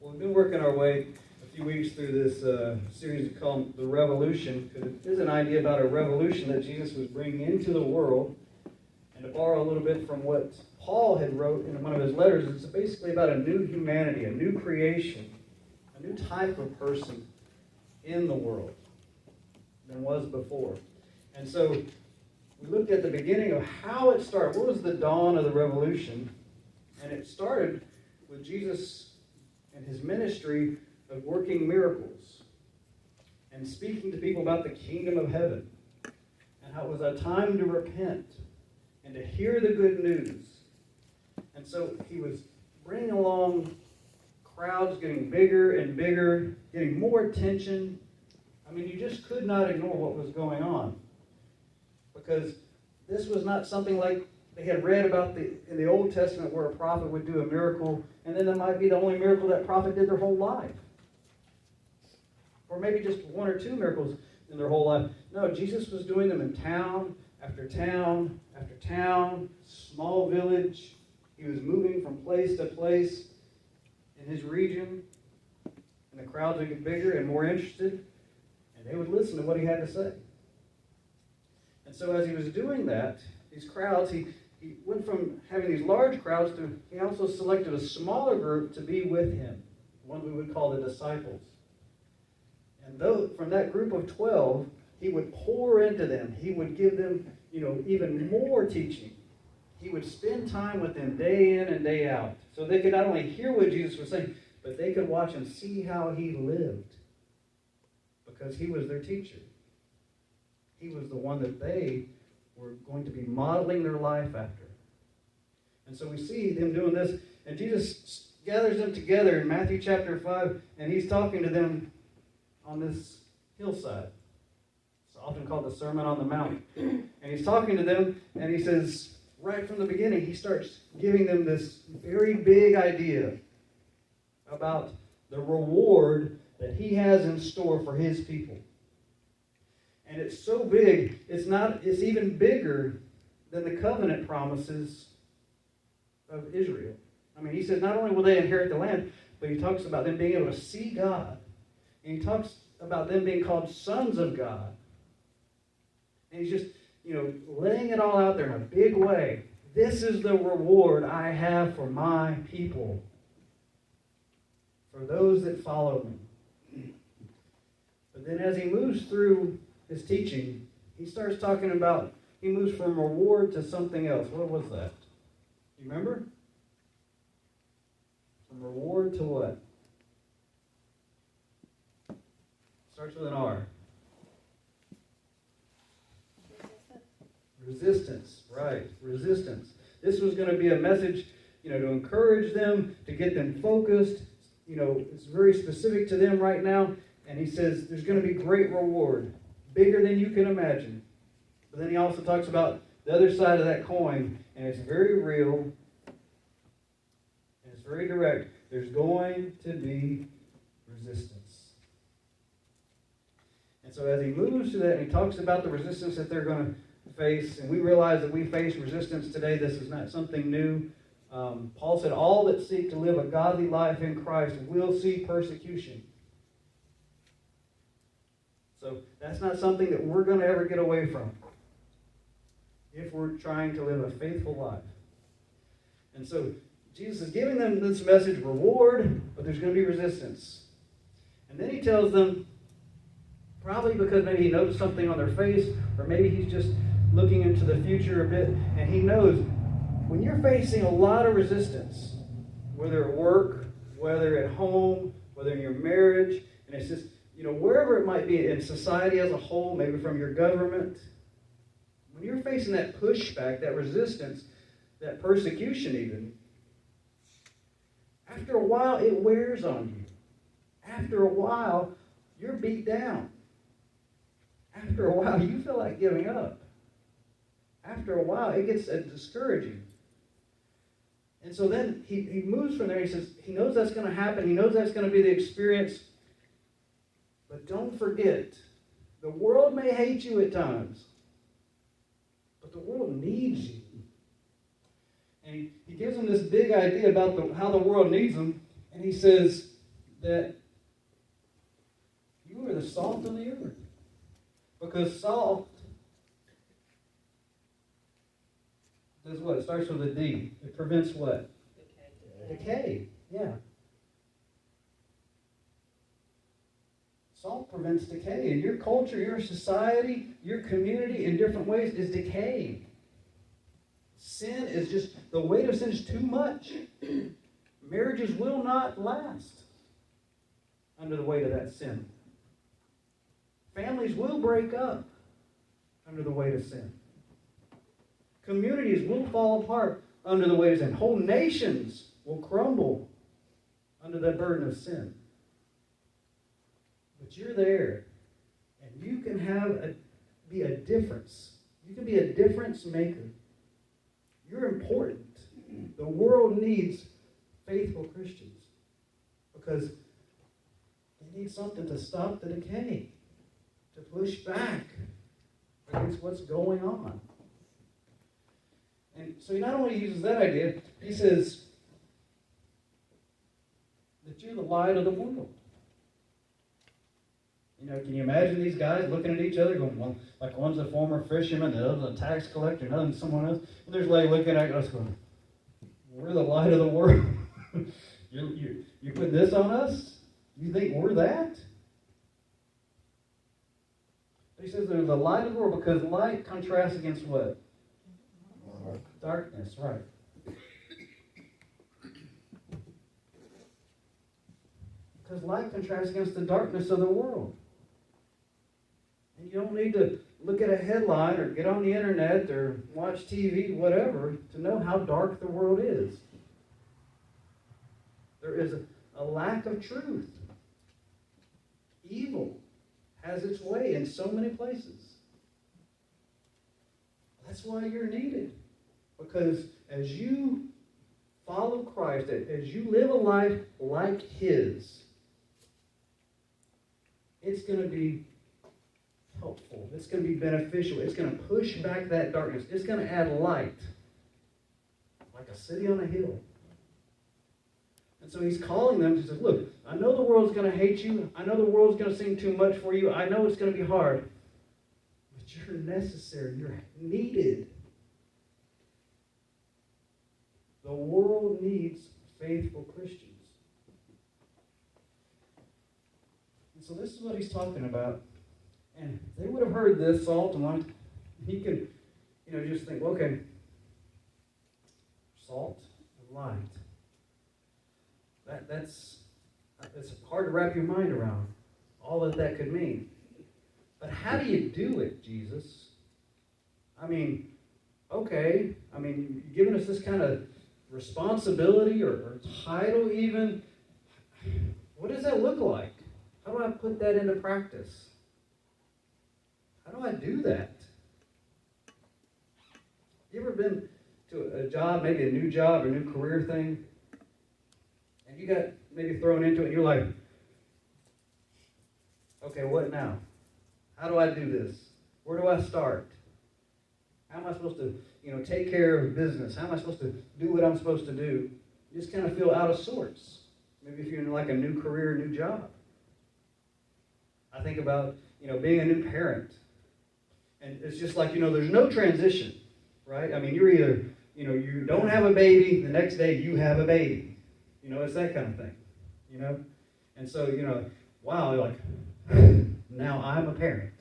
Well, we've been working our way a few weeks through this series called The Revolution, because it is an idea about a revolution that Jesus was bringing into the world. And to borrow a little bit from what Paul had wrote in one of his letters, it's basically about a new humanity, a new creation, a new type of person in the world than was before. And so we looked at the beginning of how it started. What was the dawn of the revolution? And it started with Jesus and his ministry of working miracles and speaking to people about the kingdom of heaven and how it was a time to repent and to hear the good news. And so he was bringing along crowds getting bigger and bigger, getting more attention. I mean, you just could not ignore what was going on, because this was not something like they had read about in the Old Testament where a prophet would do a miracle, and then that might be the only miracle that prophet did their whole life. Or maybe just one or two miracles in their whole life. No, Jesus was doing them in town after town after town, small village. He was moving from place to place in his region, and the crowds would get bigger and more interested, and they would listen to what he had to say. And so as he was doing that, these crowds, he went from having these large crowds to, he also selected a smaller group to be with him, one we would call the disciples. And from that group of 12, he would pour into them. He would give them, even more teaching. He would spend time with them day in and day out, so they could not only hear what Jesus was saying, but they could watch and see how he lived, because he was their teacher. He was the one that they were going to be modeling their life after. And so we see them doing this, and Jesus gathers them together in Matthew chapter 5, and he's talking to them on this hillside. It's often called the Sermon on the Mount. And he's talking to them, and he says, right from the beginning, he starts giving them this very big idea about the reward that he has in store for his people. And it's so big, it's even bigger than the covenant promises of Israel. I mean, he says not only will they inherit the land, but he talks about them being able to see God. And he talks about them being called sons of God. And he's just, laying it all out there in a big way. This is the reward I have for my people, for those that follow me. But then as he moves through his teaching, he starts talking about, he moves from reward to something else. What was that? You remember? From reward to what? Starts with an R. Resistance, right. Resistance. This was going to be a message, to encourage them, to get them focused. It's very specific to them right now. And he says there's going to be great reward, bigger than you can imagine. But then he also talks about the other side of that coin, and it's very real, and it's very direct. There's going to be resistance. And so as he moves to that, and he talks about the resistance that they're going to face, and we realize that we face resistance today. This is not something new. Paul said, all that seek to live a godly life in Christ will see persecution. So that's not something that we're going to ever get away from if we're trying to live a faithful life. And so Jesus is giving them this message, reward, but there's going to be resistance. And then he tells them, probably because maybe he noticed something on their face, or maybe he's just looking into the future a bit, and he knows when you're facing a lot of resistance, whether at work, whether at home, whether in your marriage, and it's just, wherever it might be in society as a whole, maybe from your government, when you're facing that pushback, that resistance, that persecution even, after a while it wears on you. After a while, you're beat down. After a while, you feel like giving up. After a while, it gets discouraging. And so then he moves from there. He says, he knows that's going to happen. He knows that's going to be the experience. But don't forget, the world may hate you at times, but the world needs you. And he gives them this big idea about how the world needs them. And he says, that you are the salt of the earth. Because salt does what? It starts with a D. It prevents what? Decay. Yeah. Salt prevents decay. And your culture, your society, your community in different ways is decaying. Sin is just, the weight of sin is too much. Marriages will not last under the weight of that sin. Families will break up under the weight of sin. Communities will fall apart under the weight of sin. Whole nations will crumble under the burden of sin. But you're there, and you can be a difference. You can be a difference maker. You're important. The world needs faithful Christians because they need something to stop the decay, to push back against what's going on. And so he not only uses that idea, he says that you're the light of the world. You know, can you imagine these guys looking at each other, going, well, like one's a former fisherman, the other's a tax collector, another's someone else. And they're like looking at us going, we're the light of the world. You're putting this on us? You think we're that? But he says they're the light of the world because light contrasts against what? Darkness, right. Because light contrasts against the darkness of the world. And you don't need to look at a headline or get on the internet or watch TV, whatever, to know how dark the world is. There is a lack of truth. Evil has its way in so many places. That's why you're needed. Because as you follow Christ, as you live a life like His, it's going to be helpful. It's going to be beneficial. It's going to push back that darkness. It's going to add light, like a city on a hill. And so he's calling them to say, look, I know the world's going to hate you. I know the world's going to seem too much for you. I know it's going to be hard. But you're necessary. You're needed. The world needs faithful Christians. And so this is what he's talking about. And they would have heard this, salt and light. He could, just think, well, okay, salt and light. That's hard to wrap your mind around, all that could mean. But how do you do it, Jesus? Okay, you're giving us this kind of responsibility or title even. What does that look like? How do I put that into practice? How do I do that? You ever been to a job, maybe a new job or new career thing, and you got maybe thrown into it, and you're like, okay, what now? How do I do this? Where do I start? How am I supposed to, take care of business? How am I supposed to do what I'm supposed to do? You just kind of feel out of sorts. Maybe if you're in like a new career, new job. I think about, being a new parent. And it's just like, there's no transition, right? You're either, you don't have a baby, the next day you have a baby. It's that kind of thing, And so, wow, you're like, now I'm a parent.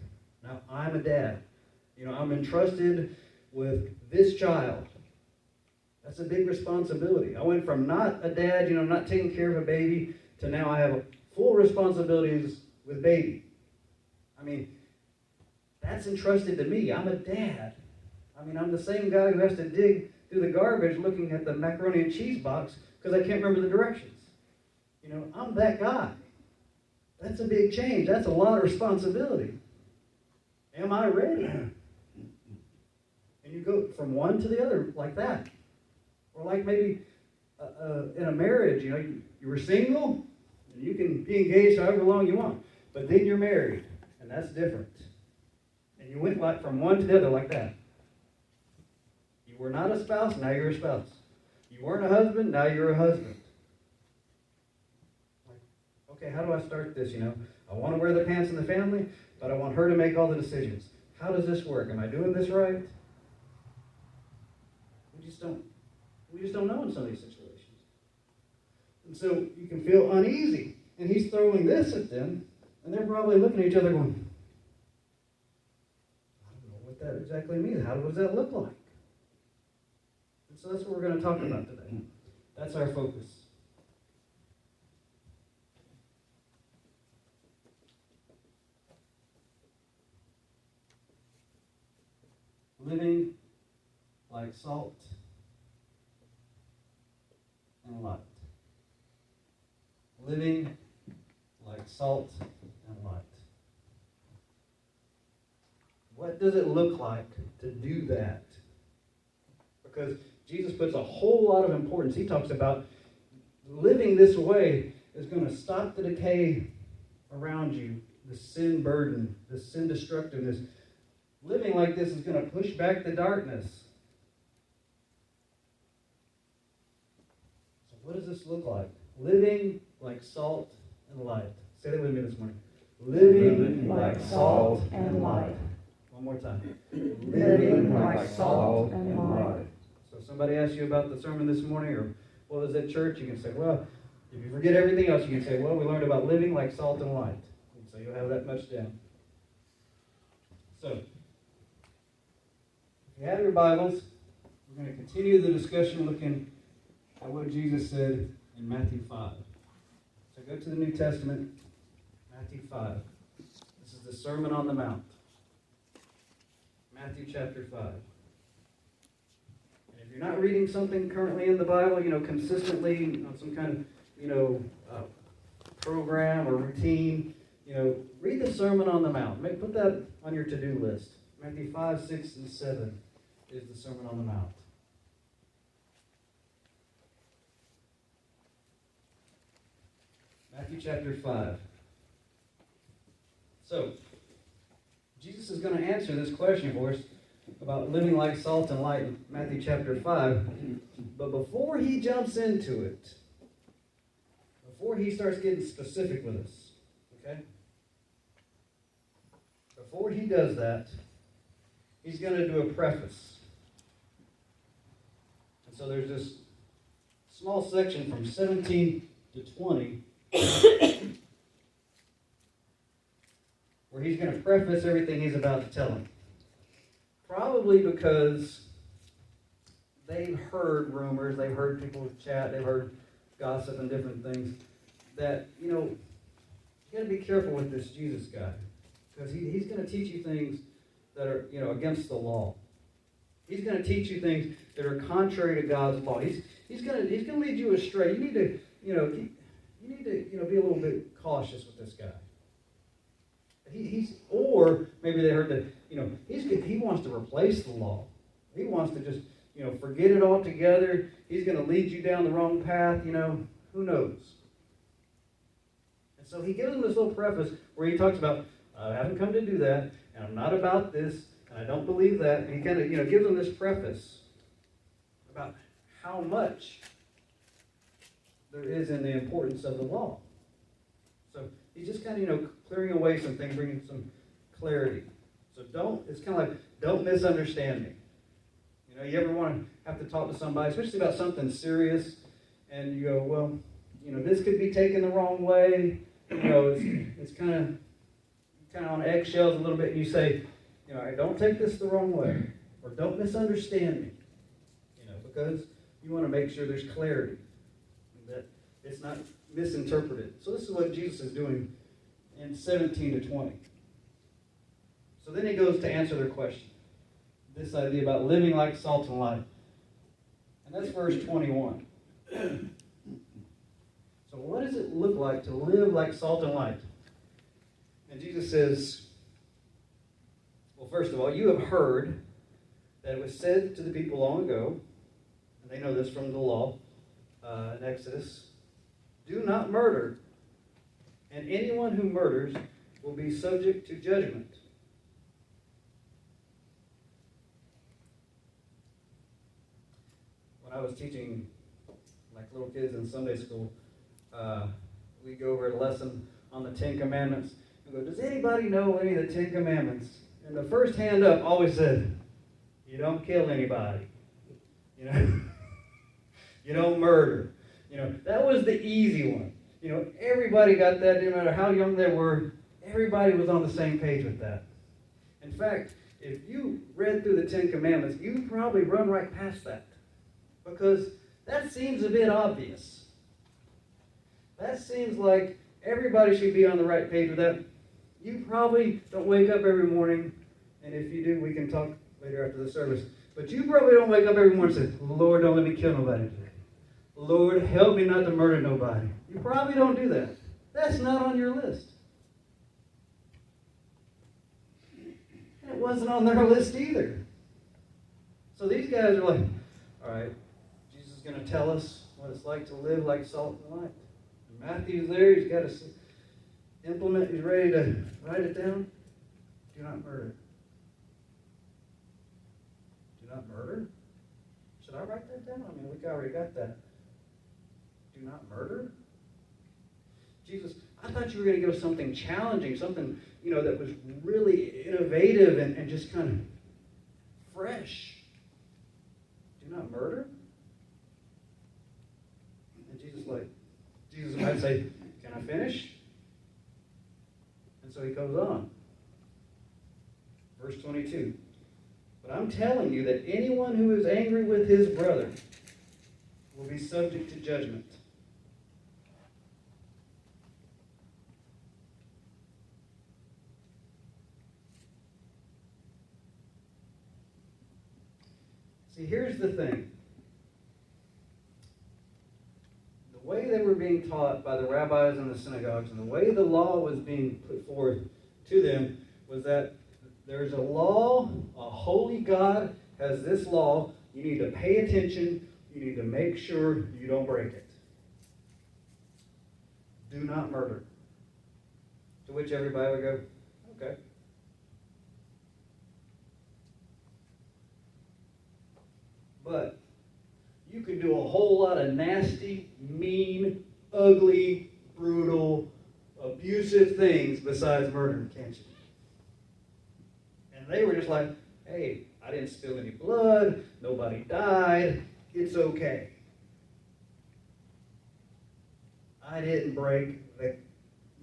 Now I'm a dad. I'm entrusted with this child. That's a big responsibility. I went from not a dad, not taking care of a baby, to now I have full responsibilities with baby. That's entrusted to me. I'm a dad. I'm the same guy who has to dig through the garbage looking at the macaroni and cheese box because I can't remember the directions. I'm that guy. That's a big change. That's a lot of responsibility. Am I ready? And you go from one to the other like that. Or like maybe in a marriage, you were single, and you can be engaged however long you want. But then you're married, and that's different. And you went like from one to the other like that. You were not a spouse, now you're a spouse. You weren't a husband, now you're a husband. Okay, how do I start this, I want to wear the pants in the family, but I want her to make all the decisions. How does this work? Am I doing this right? We just don't know in some of these situations. And so you can feel uneasy. And he's throwing this at them, and they're probably looking at each other going, I don't know what that exactly means. How does that look like? And so that's what we're going to talk about today. That's our focus. Living like salt and light. Living like salt and light. What does it look like to do that? Because Jesus puts a whole lot of importance. He talks about living this way is going to stop the decay around you, the sin burden, the sin destructiveness. Living like this is going to push back the darkness. So what does this look like? Living like salt and light. Say that with me this morning. Living like salt and light. One more time. Living like salt and light. So if somebody asks you about the sermon this morning or what was at church, you can say, well, if you forget everything else, you can say, well, we learned about living like salt and light. And so you'll have that much down. So, if you have your Bibles, we're going to continue the discussion looking at what Jesus said in Matthew 5. So go to the New Testament, Matthew 5. This is the Sermon on the Mount. Matthew chapter 5. And if you're not reading something currently in the Bible, consistently on some kind of, program or routine, read the Sermon on the Mount. Put that on your to-do list. Matthew 5, 6, and 7 is the Sermon on the Mount. Matthew chapter 5. So, Jesus is going to answer this question for us about living like salt and light in Matthew chapter 5. But before he jumps into it, before he starts getting specific with us, okay? Before he does that, he's going to do a preface. And so there's this small section from 17 to 20 where he's going to preface everything he's about to tell them. Probably because they've heard rumors, they've heard people chat, they've heard gossip and different things that, you got to be careful with this Jesus guy. Because he's going to teach you things that are, against the law. He's going to teach you things that are contrary to God's law. He's going to lead you astray. You need to, be a little bit cautious with this guy. Or maybe they heard that, he wants to replace the law. He wants to just, forget it altogether. He's going to lead you down the wrong path. Who knows? And so he gives them this little preface where he talks about, I haven't come to do that, and I'm not about this, and I don't believe that. And he kind of, gives them this preface about how much there is in the importance of the law. So he's just kind of, clearing away some things, bringing some clarity. So it's kind of like, don't misunderstand me. You ever want to have to talk to somebody, especially about something serious, and you go, well, this could be taken the wrong way. It's kind of on eggshells a little bit, and you say, don't take this the wrong way, or don't misunderstand me, because you want to make sure there's clarity, that it's not misinterpreted. So this is what Jesus is doing in 17 to 20. So then he goes to answer their question. This idea about living like salt and light. And that's verse 21. So what does it look like to live like salt and light? And Jesus says, well, first of all, you have heard that it was said to the people long ago, and they know this from the law in Exodus, do not murder, and anyone who murders will be subject to judgment. When I was teaching like little kids in Sunday school, we we go over a lesson on the Ten Commandments. We go, does anybody know any of the Ten Commandments? And the first hand up always said, you don't kill anybody. You know, you don't murder. You know, that was the easy one. You know, everybody got that, no matter how young they were. Everybody was on the same page with that. In fact, if you read through the Ten Commandments, you'd probably run right past that. Because that seems a bit obvious. That seems like everybody should be on the right page with that. You probably don't wake up every morning, and if you do, we can talk later after the service. But you probably don't wake up every morning and say, Lord, don't let me kill nobody today. Lord, help me not to murder nobody. You probably don't do that. That's not on your list. And it wasn't on their list either. So these guys are like, all right, Jesus is going to tell us what it's like to live like salt and light. And Matthew's there. He's got to implement. He's ready to write it down. Do not murder. Do not murder? Should I write that down? I mean, we already got that. Do not murder? Jesus, I thought you were going to give us something challenging, something, you know, that was really innovative and just kind of fresh. Do not murder? And Jesus might say, can I finish? And so he goes on. Verse 22. But I'm telling you that anyone who is angry with his brother will be subject to judgment. See, here's the thing. The way they were being taught by the rabbis in the synagogues and the way the law was being put forth to them was that there's a law, a holy God has this law. You need to pay attention. You need to make sure you don't break it. Do not murder. To which everybody would go, okay. But you can do a whole lot of nasty, mean, ugly, brutal, abusive things besides murder, can't you? And they were just like, hey, I didn't spill any blood. Nobody died. It's okay. I didn't break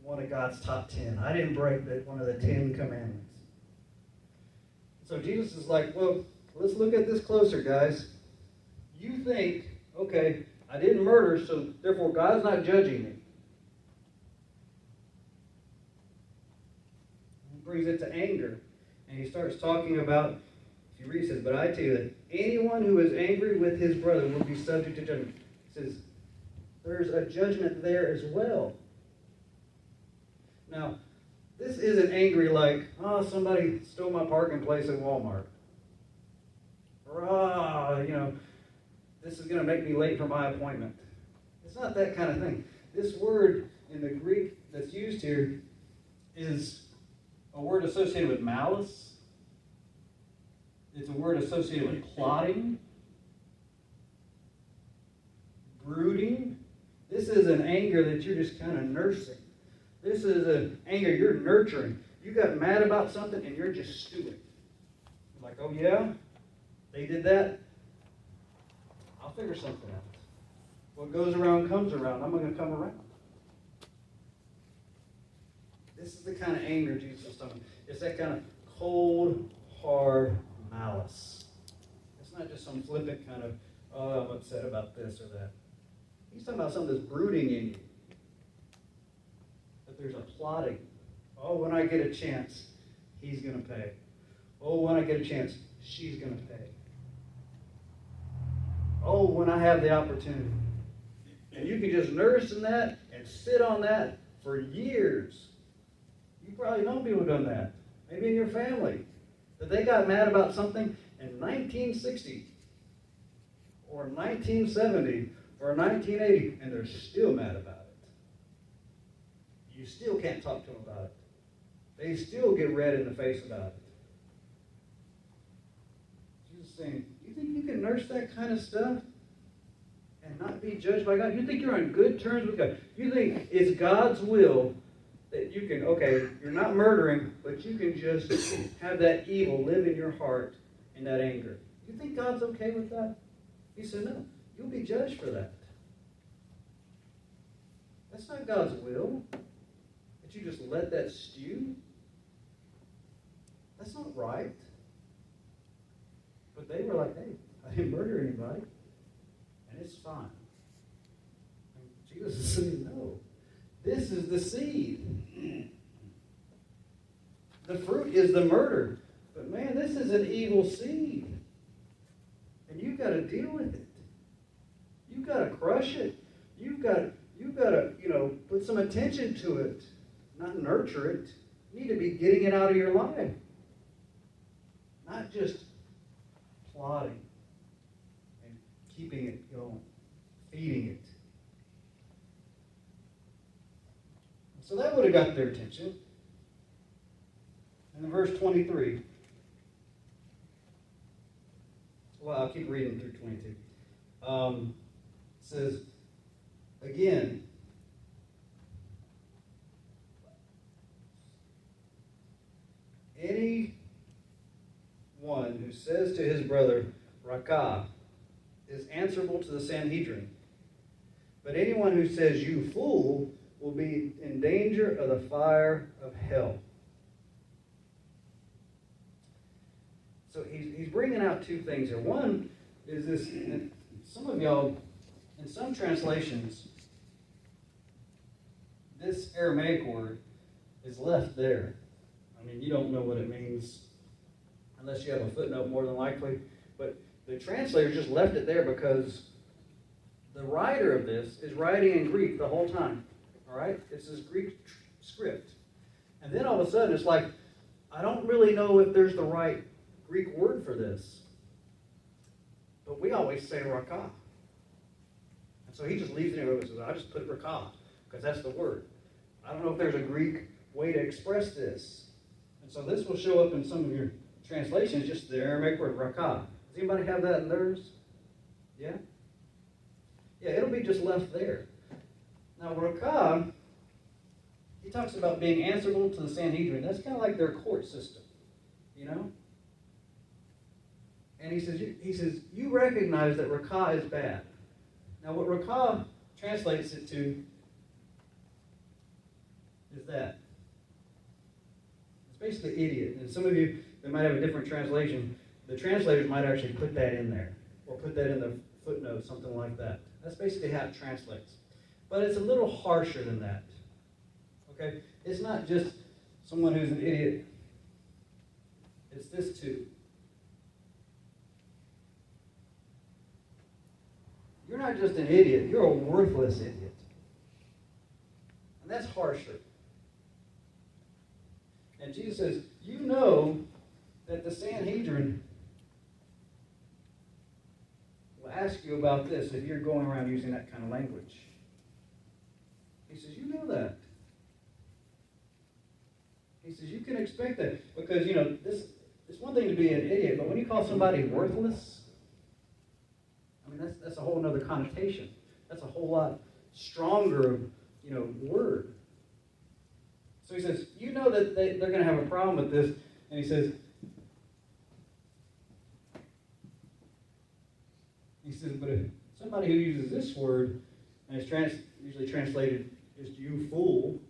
one of God's top 10. I didn't break one of the 10 commandments. So Jesus is like, well, let's look at this closer, guys. You think, okay, I didn't murder, so therefore God's not judging me. He brings it to anger. And he starts talking about, if you read, he says, but I tell you that anyone who is angry with his brother will be subject to judgment. He says, there's a judgment there as well. Now, this isn't angry like, oh, somebody stole my parking place at Walmart. Or, you know, this is going to make me late for my appointment. It's not that kind of thing. This word in the Greek that's used here is a word associated with malice. It's a word associated with plotting, brooding. This is an anger that you're just kind of nursing. This is an anger you're nurturing. You got mad about something and you're just stewing. Like, oh yeah? They did that? I'll figure something out. What goes around comes around. I'm going to come around. This is the kind of anger Jesus is talking about. It's that kind of cold, hard malice. It's not just some flippant kind of, oh, I'm upset about this or that. He's talking about something that's brooding in you. That there's a plotting. Oh, when I get a chance, he's going to pay. Oh, when I get a chance, she's going to pay. Oh, when I have the opportunity. And you can just nurse in that and sit on that for years. You probably know people who've done that. Maybe in your family. That they got mad about something in 1960 or 1970 or 1980 and they're still mad about it. You still can't talk to them about it. They still get red in the face about it. Jesus is saying, you think you can nurse that kind of stuff and not be judged by God? You think you're on good terms with God? You think it's God's will that you can, okay, you're not murdering, but you can just have that evil live in your heart and that anger. You think God's okay with that? He said, no. You'll be judged for that. That's not God's will. That you just let that stew. That's not right. But they were like, hey, I didn't murder anybody. And it's fine. And Jesus is saying, no. This is the seed. The fruit is the murder. But man, this is an evil seed. And you've got to deal with it. You've got to crush it. You've got to, put some attention to it, not nurture it. You need to be getting it out of your life. Not just plotting and keeping it going, feeding it. So that would have got their attention. And in verse 23, well, I'll keep reading through 22. It says, again, anyone who says to his brother, Rakah, is answerable to the Sanhedrin. But anyone who says, you fool, will be in danger of the fire of hell. So he's bringing out two things here. One is this, and some of y'all, in some translations, this Aramaic word is left there. I mean, you don't know what it means unless you have a footnote, more than likely. But the translator just left it there because the writer of this is writing in Greek the whole time. All right? It's this Greek script. And then all of a sudden it's like, I don't really know if there's the right Greek word for this. But we always say rakah. And so he just leaves it in and says, I just put rakah because that's the word. I don't know if there's a Greek way to express this. And so this will show up in some of your translations, just the Aramaic word rakah. Does anybody have that in theirs? Yeah? Yeah, it'll be just left there. Now, rakah, he talks about being answerable to the Sanhedrin. That's kind of like their court system, you know? And he says, you recognize that rakah is bad. Now, what rakah translates it to is that. It's basically idiot. And some of you, they might have a different translation. The translators might actually put that in there, or put that in the footnote, something like that. That's basically how it translates. But it's a little harsher than that. Okay? It's not just someone who's an idiot. It's this too. You're not just an idiot, you're a worthless idiot. And that's harsher. And Jesus says, you know that the Sanhedrin will ask you about this if you're going around using that kind of language. He says, you know that. He says, you can expect that. Because, it's one thing to be an idiot, but when you call somebody worthless, I mean, that's a whole other connotation. That's a whole lot stronger, word. So he says, you know that they're going to have a problem with this. And he says, but if somebody who uses this word, and it's usually translated just you fool,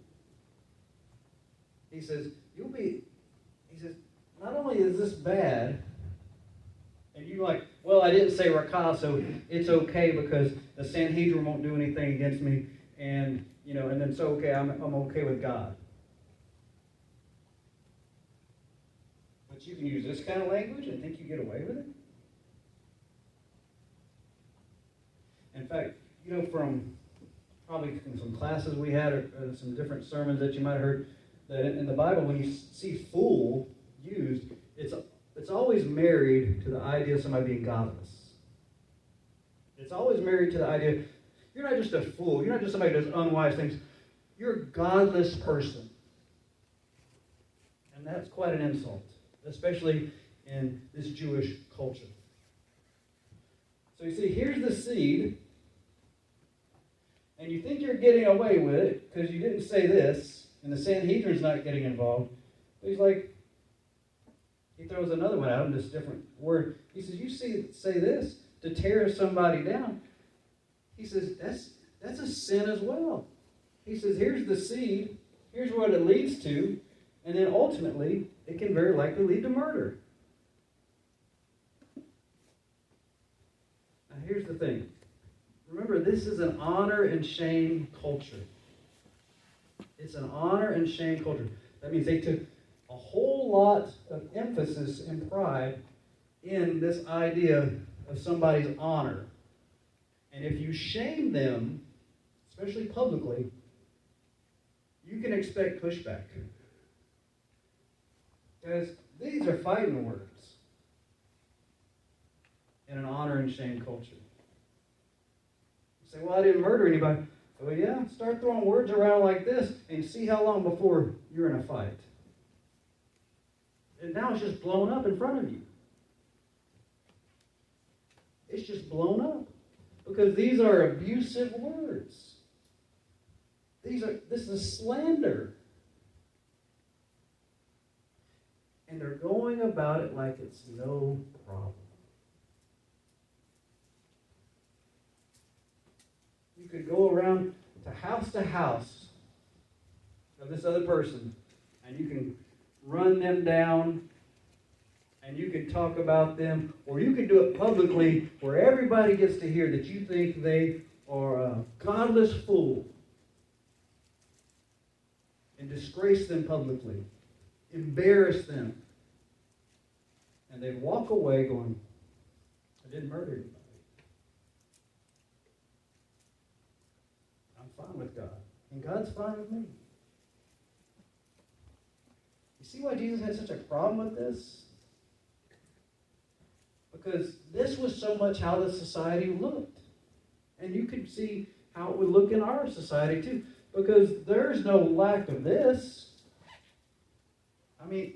he says, not only is this bad, and you're like, well, I didn't say rakah, so it's okay because the Sanhedrin won't do anything against me, and and then so okay, I'm okay with God. But you can use this kind of language and think you get away with it? In fact, from some classes we had or some different sermons that you might have heard, that in the Bible, when you see fool used, it's always married to the idea of somebody being godless. It's always married to the idea, you're not just a fool, you're not just somebody who does unwise things, you're a godless person. And that's quite an insult, especially in this Jewish culture. So you see, here's the seed, and you think you're getting away with it because you didn't say this, and the Sanhedrin's not getting involved. But he's like, he throws another one at him, just different word. He says, you say this to tear somebody down. He says, that's a sin as well. He says, here's the seed, here's what it leads to, and then ultimately, it can very likely lead to murder. Now here's the thing. Remember, this is an honor and shame culture. It's an honor and shame culture. That means they took a whole lot of emphasis and pride in this idea of somebody's honor. And if you shame them, especially publicly, you can expect pushback. Because these are fighting words in an honor and shame culture. You say, well, I didn't murder anybody. Well, yeah, start throwing words around like this and see how long before you're in a fight. And now it's just blown up in front of you. It's just blown up. Because these are abusive words. This is slander. And they're going about it like it's no problem. You could go around to house of this other person, and you can run them down, and you can talk about them, or you can do it publicly where everybody gets to hear that you think they are a godless fool, and disgrace them publicly, embarrass them, and they'd walk away going, I didn't murder anybody. I'm fine with God, and God's fine with me. You see why Jesus had such a problem with this? Because this was so much how the society looked. And you could see how it would look in our society too. Because there's no lack of this. I mean,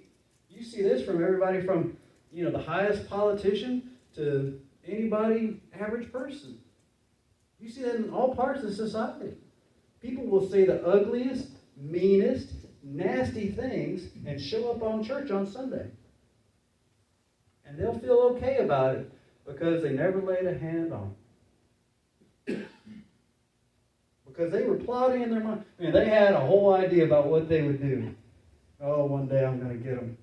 you see this from everybody from, the highest politician to anybody, average person. You see that in all parts of society. People will say the ugliest, meanest, nasty things and show up on church on Sunday. And they'll feel okay about it because they never laid a hand on them. Because they were plotting in their mind. I mean, they had a whole idea about what they would do. Oh, one day I'm going to get them.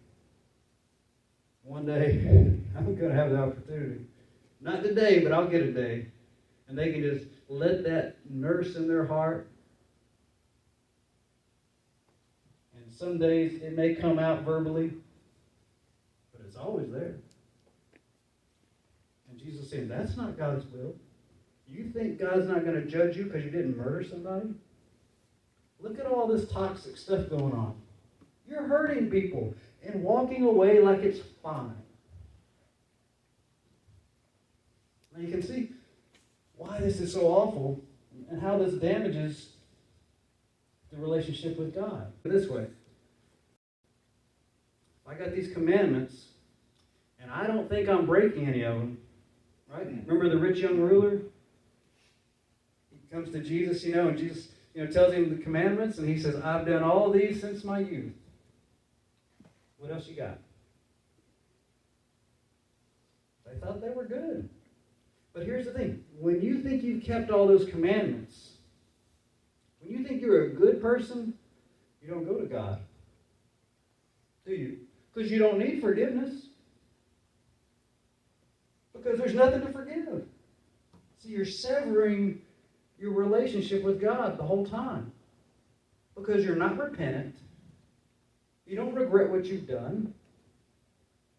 One day I'm going to have the opportunity. Not today, but I'll get a day. And they can just let that nurse in their heart. And some days it may come out verbally, but it's always there. And Jesus is saying, that's not God's will. You think God's not going to judge you because you didn't murder somebody? Look at all this toxic stuff going on. You're hurting people and walking away like it's fine. Now you can see why this is so awful and how this damages the relationship with God. This way. I got these commandments, and I don't think I'm breaking any of them. Right? Remember the rich young ruler? He comes to Jesus, and Jesus, tells him the commandments, and he says, I've done all these since my youth. What else you got? They thought they were good. But here's the thing. When you think you've kept all those commandments, when you think you're a good person, you don't go to God. Do you? Because you don't need forgiveness. Because there's nothing to forgive. So you're severing your relationship with God the whole time. Because you're not repentant. You don't regret what you've done.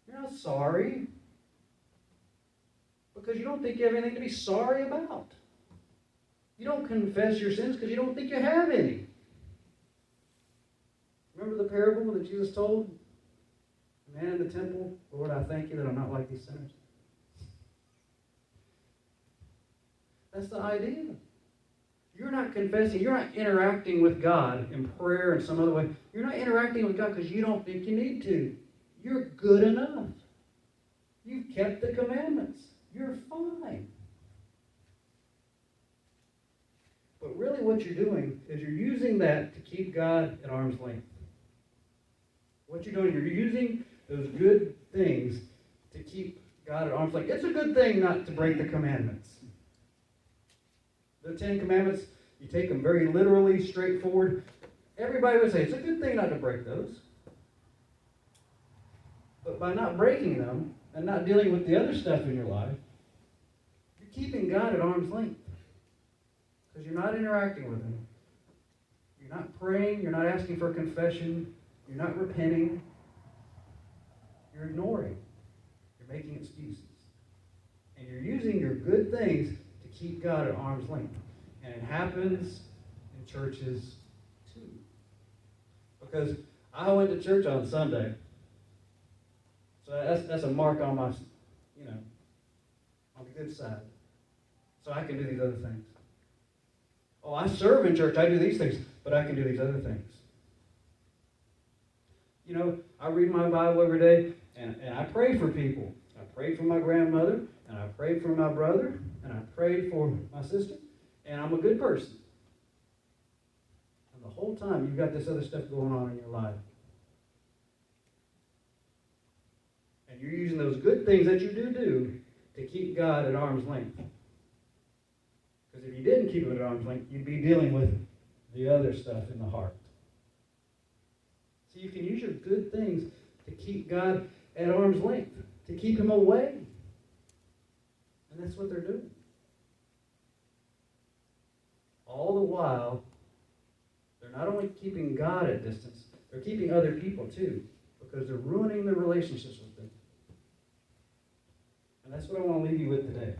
You're not sorry. Because you don't think you have anything to be sorry about. You don't confess your sins because you don't think you have any. Remember the parable that Jesus told? The man in the temple, Lord, I thank you that I'm not like these sinners. That's the idea. You're not confessing. You're not interacting with God in prayer in some other way. You're not interacting with God because you don't think you need to. You're good enough. You've kept the commandments. You're fine. But really what you're doing is you're using that to keep God at arm's length. What you're doing, you're using those good things to keep God at arm's length. It's a good thing not to break the commandments. The 10 Commandments, you take them very literally, straightforward. Everybody would say it's a good thing not to break those. But by not breaking them and not dealing with the other stuff in your life, you're keeping God at arm's length. Because you're not interacting with Him. You're not praying. You're not asking for confession. You're not repenting. You're ignoring. You're making excuses. And you're using your good things to keep God at arm's length. And it happens in churches too. Because I went to church on Sunday. So that's a mark on my, on the good side. So I can do these other things. Oh, I serve in church. I do these things. But I can do these other things. I read my Bible every day, and I pray for people. I prayed for my grandmother, and I prayed for my brother, and I prayed for my sister, and I'm a good person. And the whole time, you've got this other stuff going on in your life. And you're using those good things that you do to keep God at arm's length. Because if you didn't keep it at arm's length, you'd be dealing with the other stuff in the heart. So you can use your good things to keep God at arm's length, to keep Him away. And that's what they're doing. All the while, they're not only keeping God at distance, they're keeping other people too, because they're ruining their relationships with them. And that's what I want to leave you with today.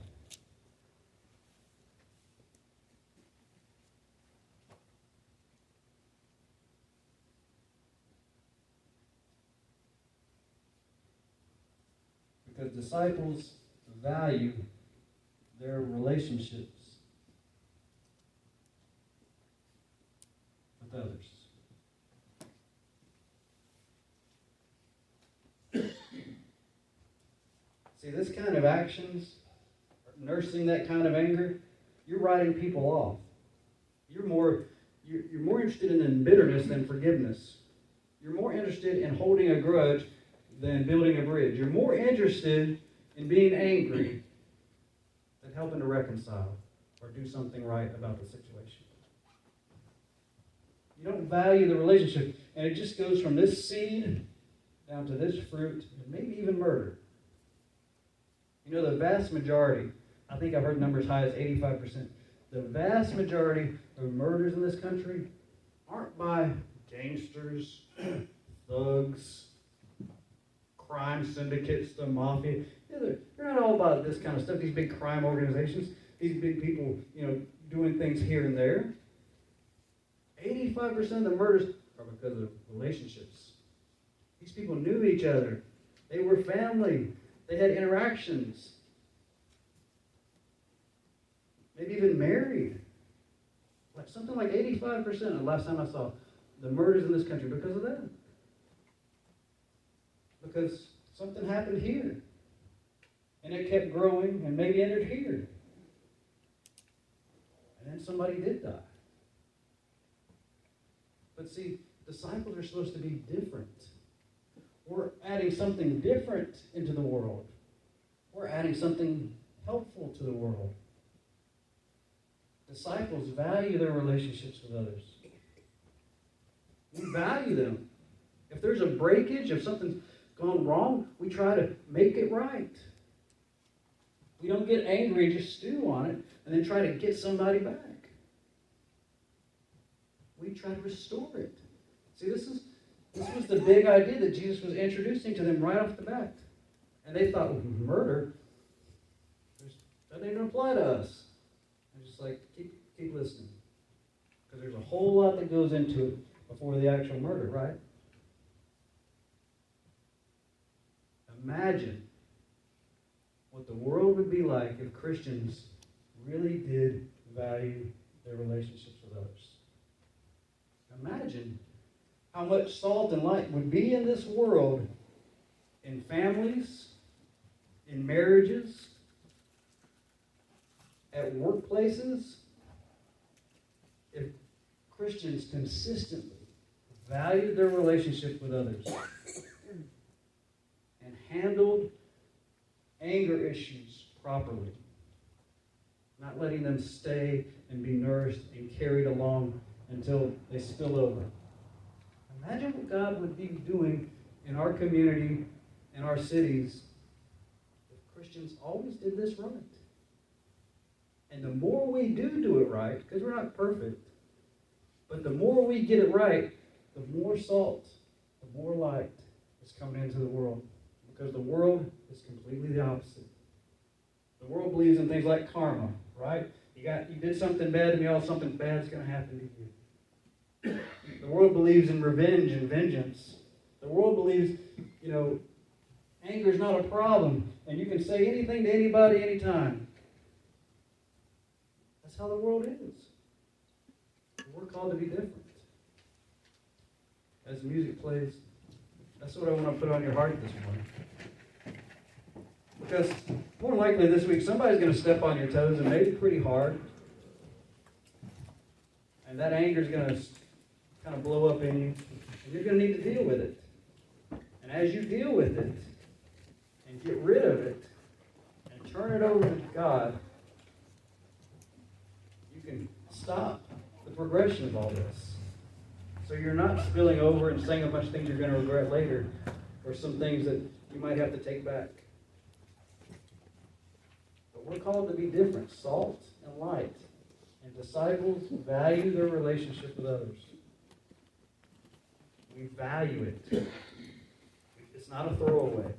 Because disciples value their relationships with others. See, this kind of actions, nursing that kind of anger, you're writing people off. You're more interested in bitterness than forgiveness. You're more interested in holding a grudge than building a bridge. You're more interested in being angry than helping to reconcile or do something right about the situation. You don't value the relationship, and it just goes from this seed down to this fruit, and maybe even murder. The vast majority, I think I've heard numbers high as 85%, the vast majority of murders in this country aren't by gangsters, thugs, crime syndicates, the mafia. They're not all about this kind of stuff, these big crime organizations, these big people, doing things here and there. 85% of the murders are because of relationships. These people knew each other. They were family. They had interactions. Maybe even married. Something like 85% the last time I saw the murders in this country because of that. Because something happened here. And it kept growing and maybe ended here. And then somebody did die. But see, disciples are supposed to be different. We're adding something different into the world. We're adding something helpful to the world. Disciples value their relationships with others. We value them. If there's a breakage, if something's gone wrong, we try to make it right. We don't get angry and just stew on it and then try to get somebody back. We try to restore it. See, this was the big idea that Jesus was introducing to them right off the bat. And they thought, well, murder, that didn't apply to us. I'm just like, keep listening. Because there's a whole lot that goes into it before the actual murder, right? Imagine what the world would be like if Christians really did value their relationships with others. Imagine how much salt and light would be in this world, in families, in marriages, at workplaces, Christians consistently valued their relationship with others and handled anger issues properly, not letting them stay and be nourished and carried along until they spill over. Imagine what God would be doing in our community and our cities if Christians always did this right. And the more we do it right, because we're not perfect, but the more we get it right, the more salt, the more light is coming into the world. Because the world is completely the opposite. The world believes in things like karma, right? You did something bad to me, all something bad's going to happen to you. The world believes in revenge and vengeance. The world believes, anger is not a problem, and you can say anything to anybody, anytime. That's how the world is. We're called to be different. As the music plays, that's what I want to put on your heart this morning. Because more likely this week, somebody's going to step on your toes, and maybe pretty hard. And that anger is going to kind of blow up in you, and you're going to need to deal with it. And as you deal with it, and get rid of it, and turn it over to God, you can stop the progression of all this. So you're not spilling over and saying a bunch of things you're going to regret later, or some things that you might have to take back. But we're called to be different, salt and light. And disciples value their relationship with others. We value it. It's not a throwaway.